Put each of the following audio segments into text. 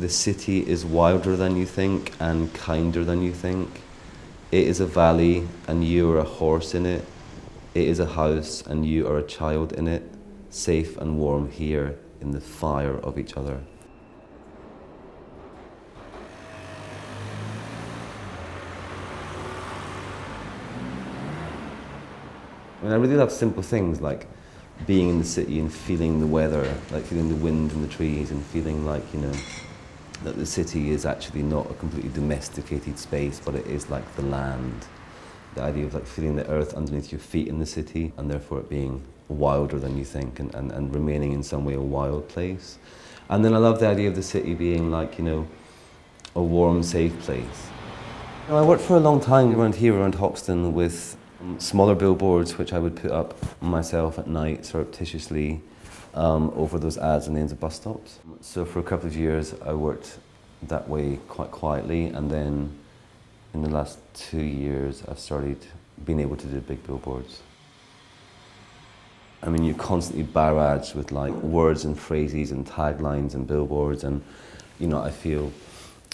The city is wilder than you think and kinder than you think. It is a valley and you are a horse in it. It is a house and you are a child in it, safe and warm here in the fire of each other. I mean, I really love simple things like being in the city and feeling the weather, like feeling the wind in the trees and feeling like, you know, that the city is actually not a completely domesticated space, but it is like the land. The idea of like feeling the earth underneath your feet in the city and therefore it being wilder than you think and remaining in some way a wild place. And then I love the idea of the city being like, you know, a warm, safe place. You know, I worked for a long time around here, around Hoxton, with smaller billboards which I would put up myself at night surreptitiously over those ads and the ends of bus stops. So for a couple of years I worked that way quite quietly, and then in the last 2 years I've started being able to do big billboards. I mean, you're constantly barraged with like words and phrases and taglines and billboards, and you know, I feel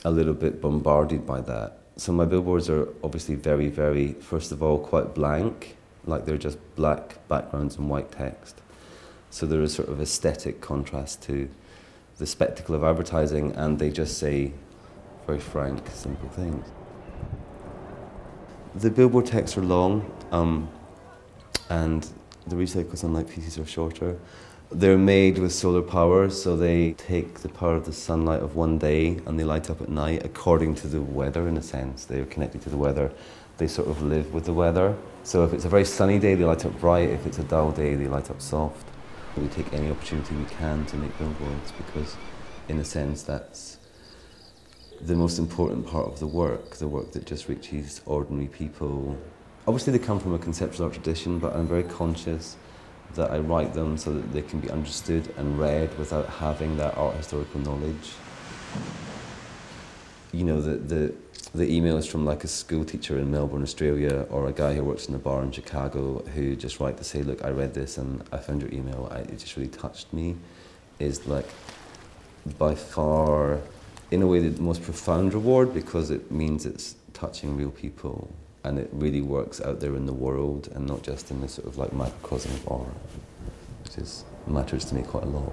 a little bit bombarded by that. So my billboards are obviously very, very, first of all, quite blank, like they're just black backgrounds and white text. So there is sort of aesthetic contrast to the spectacle of advertising, and they just say very frank, simple things. The billboard texts are long, and the recycled sunlight pieces are shorter. They're made with solar power, so they take the power of the sunlight of one day and they light up at night according to the weather, in a sense. They're connected to the weather. They sort of live with the weather. So if it's a very sunny day, they light up bright. If it's a dull day, they light up soft. We take any opportunity we can to make billboards because, in a sense, that's the most important part of the work that just reaches ordinary people. Obviously, they come from a conceptual art tradition, but I'm very conscious that I write them so that they can be understood and read without having that art historical knowledge. You know, the emails from like a school teacher in Melbourne, Australia, or a guy who works in a bar in Chicago who just write to say, look, I read this and I found your email, it just really touched me, is like by far, in a way, the most profound reward, because it means it's touching real people. And it really works out there in the world and not just in this sort of like microcosm of art, which matters to me quite a lot.